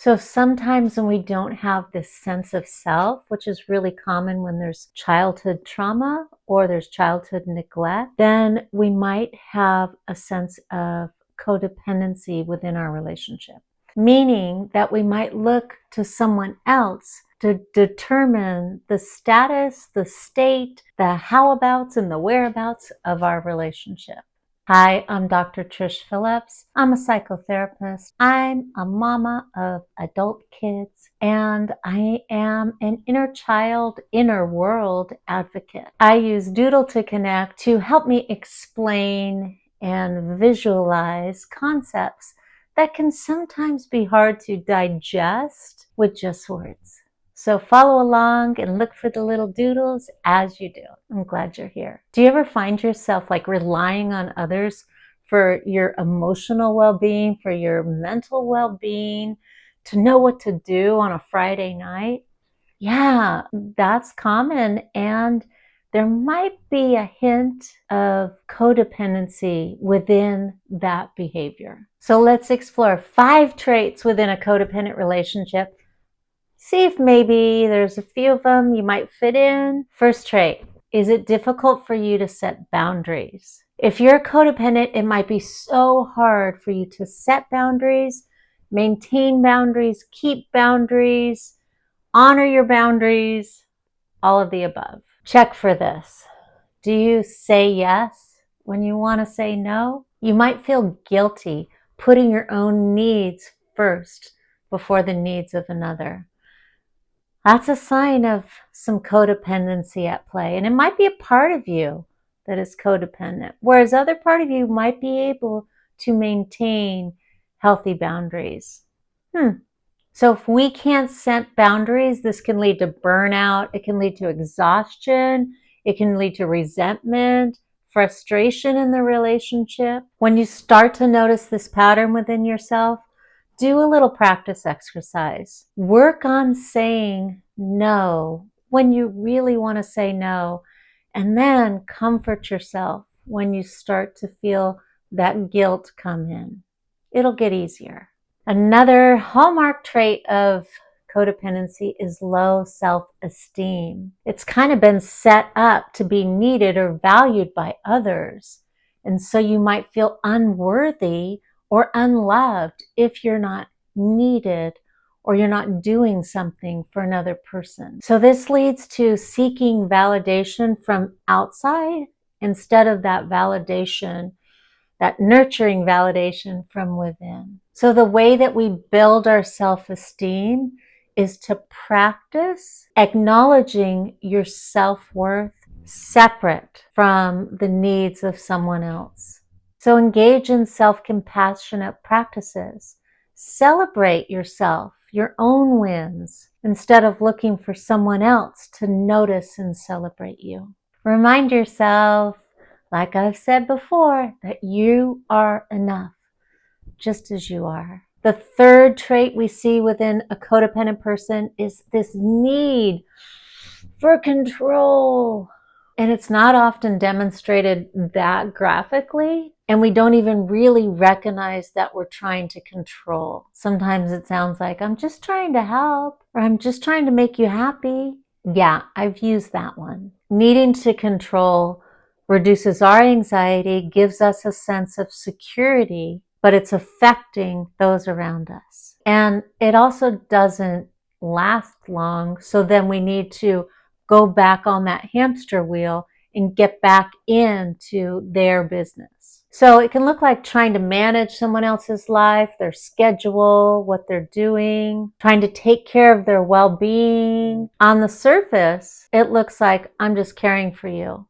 So sometimes when we don't have this sense of self, which is really common when there's childhood trauma or there's childhood neglect, then we might have a sense of codependency within our relationship, meaning that we might look to someone else to determine the status, the state, the how-abouts, and the whereabouts of our relationship. Hi, I'm Dr. Trish Phillips. I'm a psychotherapist. I'm a mama of adult kids, and I am an inner child, inner world advocate. I use Doodle to connect to help me explain and visualize concepts that can sometimes be hard to digest with just words. So follow along and look for the little doodles as you do. I'm glad you're here. Do you ever find yourself like relying on others for your emotional well-being, for your mental well-being, to know what to do on a Friday night? Yeah, that's common. And there might be a hint of codependency within that behavior. So let's explore 5 traits within a codependent relationship. See if maybe there's a few of them you might fit in. First trait, is it difficult for you to set boundaries? If you're codependent, it might be so hard for you to set boundaries, maintain boundaries, keep boundaries, honor your boundaries, all of the above. Check for this. Do you say yes when you want to say no? You might feel guilty putting your own needs first before the needs of another. That's a sign of some codependency at play. And it might be a part of you that is codependent, whereas other part of you might be able to maintain healthy boundaries. So if we can't set boundaries, this can lead to burnout. It can lead to exhaustion. It can lead to resentment, frustration in the relationship. When you start to notice this pattern within yourself, do a little practice exercise. Work on saying no when you really want to say no, and then comfort yourself when you start to feel that guilt come in. It'll get easier. Another hallmark trait of codependency is low self-esteem. It's kind of been set up to be needed or valued by others. And so you might feel unworthy or unloved if you're not needed or you're not doing something for another person. So this leads to seeking validation from outside instead of that validation, that nurturing validation from within. So the way that we build our self-esteem is to practice acknowledging your self-worth separate from the needs of someone else. So engage in self-compassionate practices. Celebrate yourself, your own wins, instead of looking for someone else to notice and celebrate you. Remind yourself, like I've said before, that you are enough, just as you are. The third trait we see within a codependent person is this need for control. And it's not often demonstrated that graphically, and we don't even really recognize that we're trying to control. Sometimes it sounds like, I'm just trying to help, or I'm just trying to make you happy. Yeah, I've used that one. Needing to control reduces our anxiety, gives us a sense of security, but it's affecting those around us. And it also doesn't last long, so then we need to go back on that hamster wheel and get back into their business. So it can look like trying to manage someone else's life, their schedule, what they're doing, trying to take care of their well-being. On the surface, it looks like I'm just caring for you,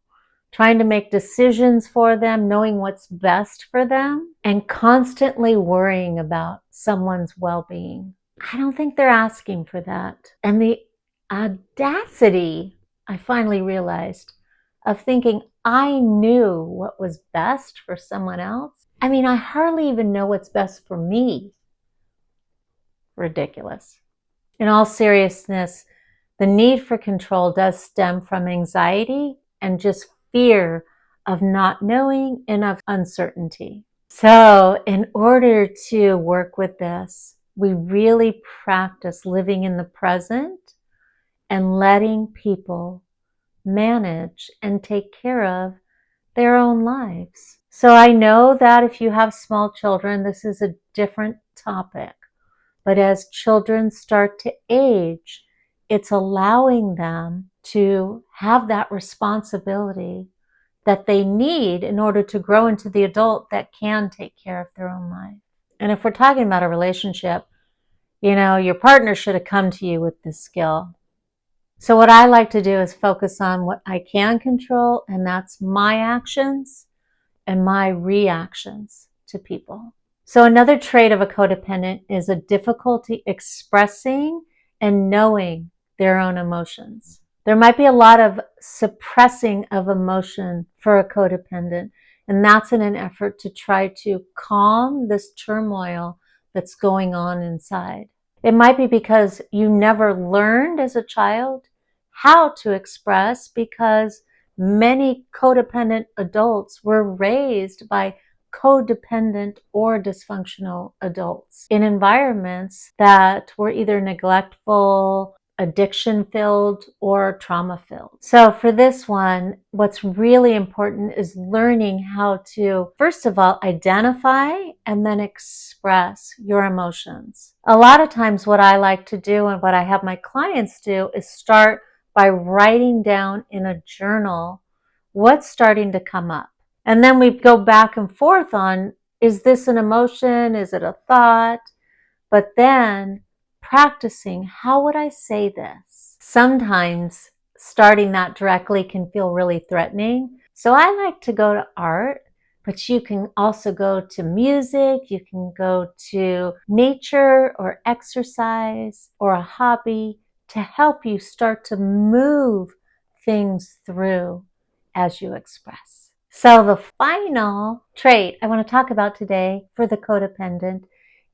trying to make decisions for them, knowing what's best for them, and constantly worrying about someone's well-being. I don't think they're asking for that. And the audacity, I finally realized, of thinking I knew what was best for someone else. I mean, I hardly even know what's best for me. Ridiculous. In all seriousness, the need for control does stem from anxiety and just fear of not knowing and of uncertainty. So in order to work with this, we really practice living in the present and letting people manage and take care of their own lives. So I know that if you have small children, this is a different topic. But as children start to age, it's allowing them to have that responsibility that they need in order to grow into the adult that can take care of their own life. And if we're talking about a relationship, your partner should have come to you with this skill. So what I like to do is focus on what I can control, and that's my actions and my reactions to people. So another trait of a codependent is a difficulty expressing and knowing their own emotions. There might be a lot of suppressing of emotion for a codependent, and that's in an effort to try to calm this turmoil that's going on inside. It might be because you never learned as a child how to express, because many codependent adults were raised by codependent or dysfunctional adults in environments that were either neglectful, addiction filled, or trauma filled. So for this one, what's really important is learning how to, first of all, identify and then express your emotions. A lot of times what I like to do and what I have my clients do is start by writing down in a journal what's starting to come up. And then we go back and forth on, is this an emotion? Is it a thought? But then practicing, how would I say this? Sometimes starting that directly can feel really threatening. So I like to go to art, but you can also go to music, you can go to nature or exercise or a hobby to help you start to move things through as you express. So the final trait I want to talk about today for the codependent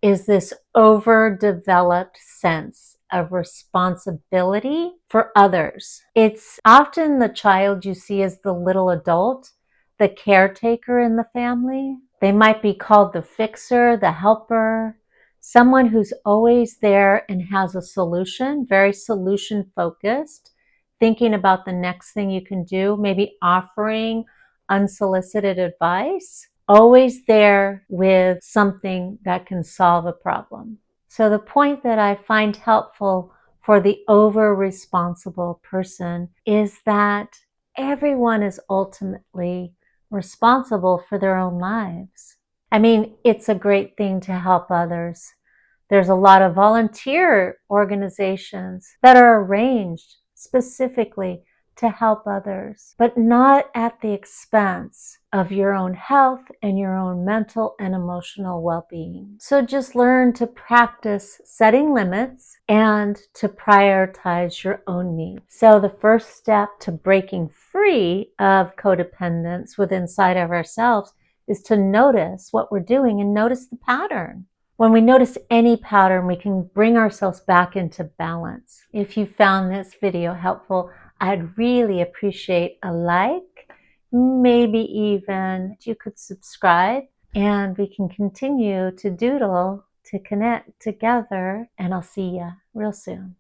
is this overdeveloped sense of responsibility for others. It's often the child you see as the little adult, the caretaker in the family. They might be called the fixer, the helper, someone who's always there and has a solution, very solution focused, thinking about the next thing you can do, maybe offering unsolicited advice, always there with something that can solve a problem. So the point that I find helpful for the over-responsible person is that everyone is ultimately responsible for their own lives. I mean, it's a great thing to help others. There's a lot of volunteer organizations that are arranged specifically to help others, but not at the expense of your own health and your own mental and emotional well-being. So just learn to practice setting limits and to prioritize your own needs. So the first step to breaking free of codependence within inside of ourselves is to notice what we're doing and notice the pattern. When we notice any pattern, we can bring ourselves back into balance. If you found this video helpful, I'd really appreciate a like, maybe even you could subscribe, and we can continue to doodle, to connect together, and I'll see you real soon.